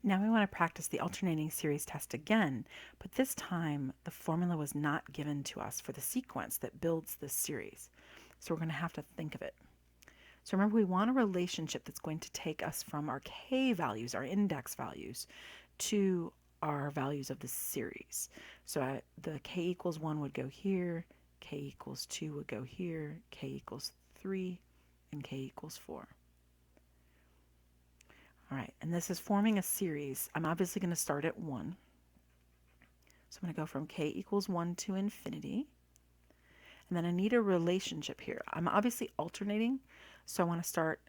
Now we want to practice the alternating series test again, but this time the formula was not given to us for the sequence that builds this series. So we're going to have to think of it. So remember, we want a relationship that's going to take us from our k values, our index values, to our values of the series. So the k equals 1 would go here, k equals 2 would go here, k equals 3, and k equals 4. All right, and this is forming a series. I'm obviously going to start at 1. So I'm going to go from k equals 1 to infinity. And then I need a relationship here. I'm obviously alternating, so I want to start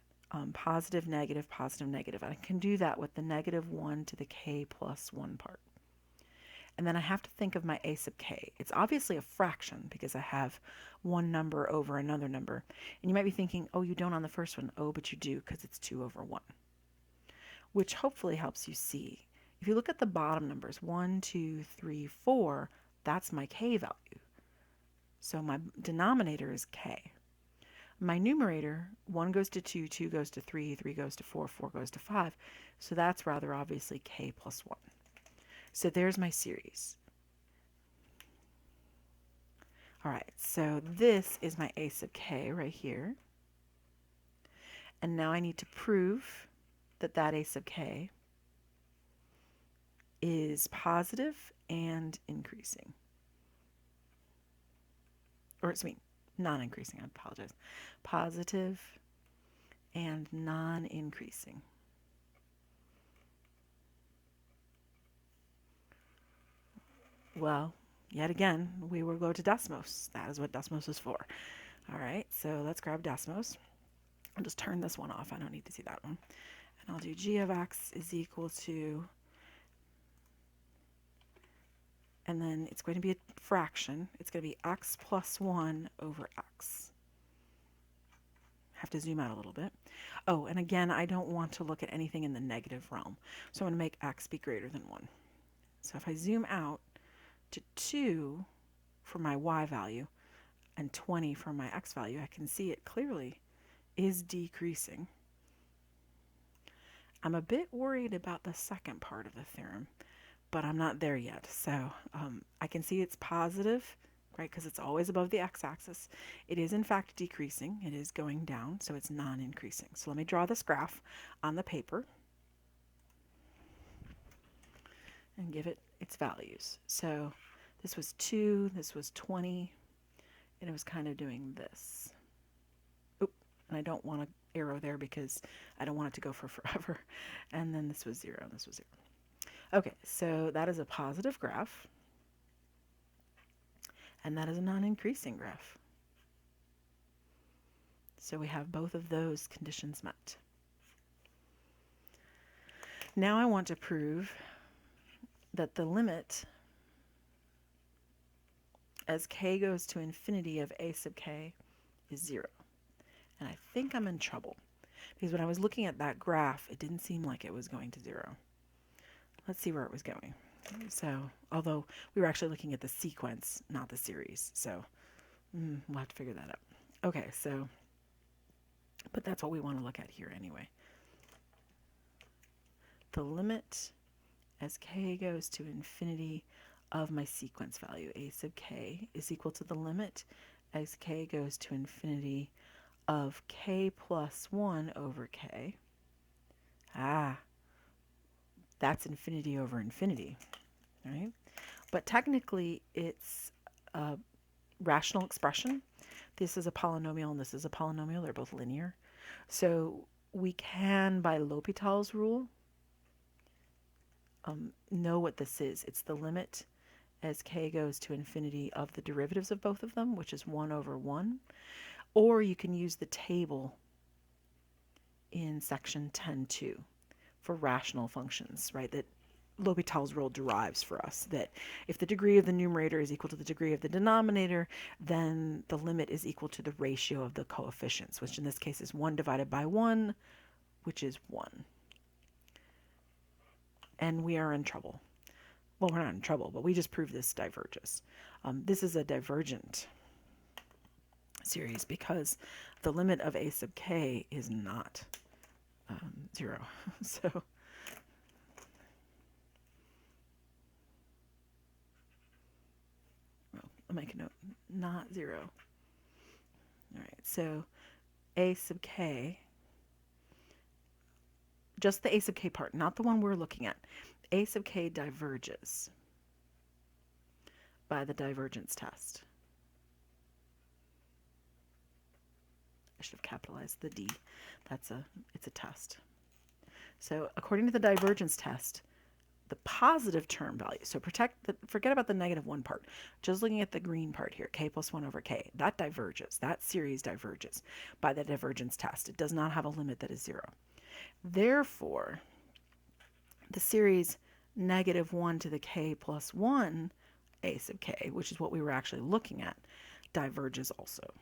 positive, negative, positive, negative. And I can do that with the negative 1 to the k plus 1 part. And then I have to think of my a sub k. It's obviously a fraction because I have one number over another number. And you might be thinking, oh, you don't on the first one. Oh, but you do because it's 2 over 1, which hopefully helps you see. If you look at the bottom numbers, 1, 2, 3, 4, that's my k value. So my denominator is k. My numerator, 1 goes to 2, 2 goes to 3, 3 goes to 4, 4 goes to 5. So that's rather obviously k plus 1. So there's my series. All right, so this is my a sub k right here. And now I need to prove that that a sub k is positive and increasing. Or excuse me, non-increasing, I apologize. Positive and non-increasing. Well, yet again, we will go to Desmos. That is what Desmos is for. All right, so let's grab Desmos. I'll just turn this one off. I don't need to see that one. And I'll do g of x is equal to, and then it's going to be a fraction. It's going to be x plus 1 over x. Have to zoom out a little bit. Oh, and again, I don't want to look at anything in the negative realm. So I'm going to make x be greater than 1. So if I zoom out to 2 for my y value and 20 for my x value, I can see it clearly is decreasing. I'm a bit worried about the second part of the theorem, but I'm not there yet. So I can see it's positive, right, because it's always above the x-axis. It is in fact decreasing. It is going down, so it's non-increasing. So let me draw this graph on the paper and give it its values. So this was 2, this was 20, and it was kind of doing this. Oop, and I don't want to arrow there because I don't want it to go for forever. And then this was 0, and this was 0. Okay, so that is a positive graph, and that is a non-increasing graph. So we have both of those conditions met. Now I want to prove that the limit as k goes to infinity of a sub k is 0. And I think I'm in trouble because when I was looking at that graph, it didn't seem like it was going to 0. Let's see where it was going. So, although we were actually looking at the sequence, not the series. So we'll have to figure that out. Okay, so, but that's what we want to look at here anyway. The limit as k goes to infinity of my sequence value, a sub k, is equal to the limit as k goes to infinity of k plus 1 over k. That's infinity over infinity, right? But technically, it's a rational expression. This is a polynomial and this is a polynomial. They're both linear. So we can, by L'Hopital's rule, know what this is. It's the limit as k goes to infinity of the derivatives of both of them, which is 1 over 1. Or you can use the table in section 10.2 for rational functions, right, that L'Hopital's rule derives for us, that if the degree of the numerator is equal to the degree of the denominator, then the limit is equal to the ratio of the coefficients, which in this case is 1 divided by 1, which is 1. And we are in trouble. Well, we're not in trouble, but we just proved this diverges. This is a divergent series because the limit of a sub k is not 0. So make a note, not 0. All right, so a sub k, just the a sub k part, not the one we're looking at. A sub k diverges by the divergence test. I should have capitalized the D. It's a test. So according to the divergence test, the positive term value, so forget about the -1 part, just looking at the green part here, k plus 1 over k, that diverges, that series diverges by the divergence test. It does not have a limit that is 0. Therefore, the series -1 to the k plus 1 a sub k, which is what we were actually looking at, diverges also.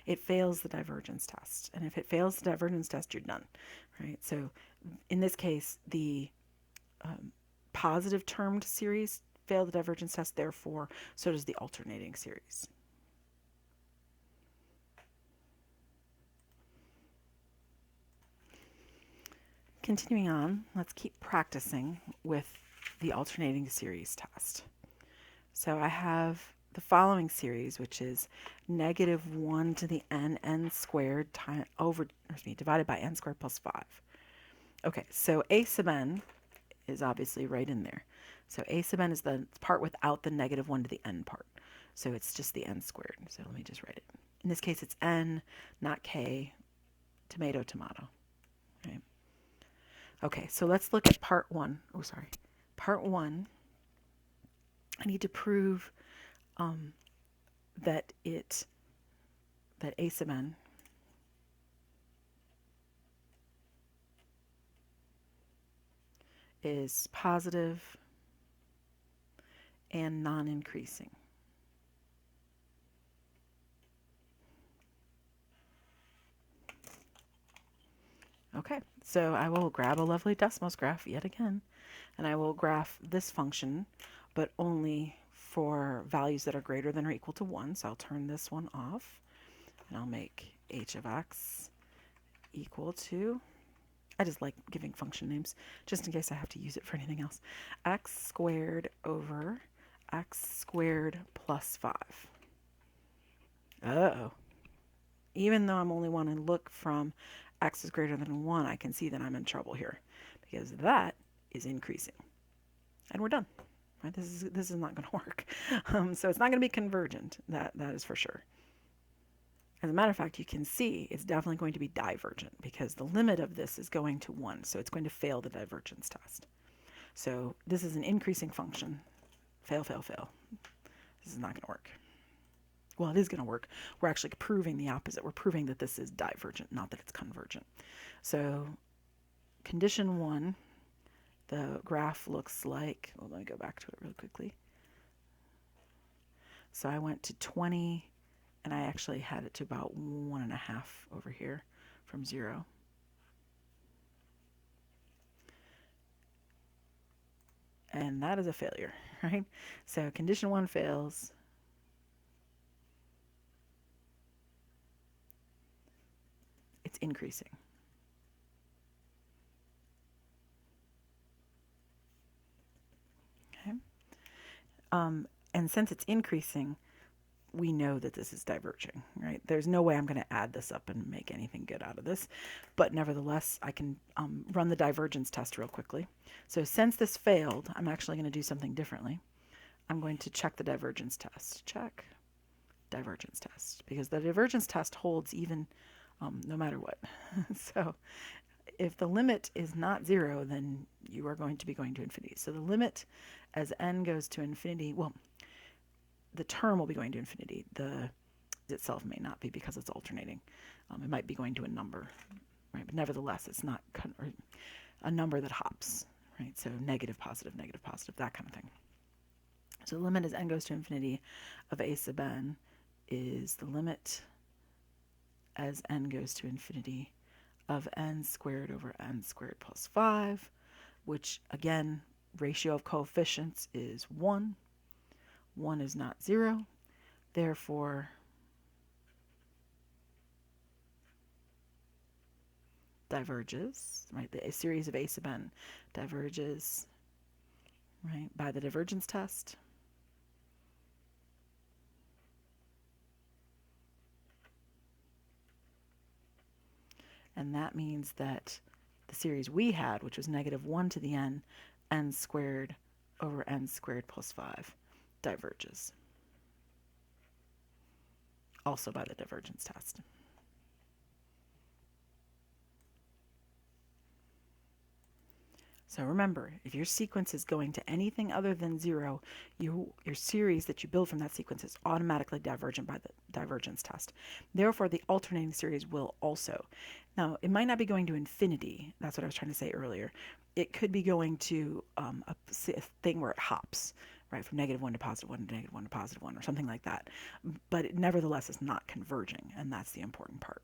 It fails the divergence test. And if it fails the divergence test, you're done, right? So in this case, the positive termed series failed the divergence test, therefore, so does the alternating series. Continuing on, let's keep practicing with the alternating series test. So I have the following series, which is -1 to the n squared divided by n squared plus 5. Okay, so a sub n is obviously right in there. So a sub n is the part without the -1 to the n part. So it's just the n squared. So let me just write it. In this case, it's n, not k, tomato, tomato. Right? Okay, so let's look at part 1. Oh, sorry. Part 1, I need to prove that a sub n is positive and non-increasing. Okay, so I will grab a lovely Desmos graph yet again, and I will graph this function, but only for values that are greater than or equal to 1. So I'll turn this one off, and I'll make h of x equal to, I just like giving function names, just in case I have to use it for anything else, x squared over x squared plus 5. Uh-oh. Even though I'm only wanting to look from x is greater than 1, I can see that I'm in trouble here, because that is increasing. And we're done. Right? This is not going to work. So it's not going to be convergent. That is for sure. As a matter of fact, you can see it's definitely going to be divergent, because the limit of this is going to 1. So it's going to fail the divergence test. So this is an increasing function. Fail, fail, fail. This is not going to work. Well, it is going to work. We're actually proving the opposite. We're proving that this is divergent, not that it's convergent. So condition 1, the graph looks like, well, let me go back to it real quickly. So I went to 20, and I actually had it to about 1.5 over here from 0. And that is a failure, right? So condition 1 fails. It's increasing. Okay. And since it's increasing, we know that this is diverging, right? There's no way I'm going to add this up and make anything good out of this. But nevertheless, I can run the divergence test real quickly. So since this failed, I'm actually going to do something differently. I'm going to check the divergence test. Check divergence test, because the divergence test holds even no matter what. So if the limit is not 0, then you are going to be going to infinity. So the limit as n goes to infinity, well, the term will be going to infinity. The itself may not be, because it's alternating. It might be going to a number, right? But nevertheless, it's not a number that hops, right? So negative, positive, that kind of thing. So the limit as n goes to infinity of a sub n is the limit as n goes to infinity of n squared over n squared plus 5, which again, ratio of coefficients is 1. 1 is not 0. Therefore, diverges, right? A series of a sub n diverges, right, by the divergence test. And that means that the series we had, which was negative 1 to the n, n squared over n squared plus 5, diverges. Also by the divergence test. So remember, if your sequence is going to anything other than 0, your series that you build from that sequence is automatically divergent by the divergence test. Therefore, the alternating series will also. Now, it might not be going to infinity. That's what I was trying to say earlier. It could be going to a thing where it hops, right, from -1 to +1 to -1 to +1 or something like that. But it nevertheless is not converging, and that's the important part.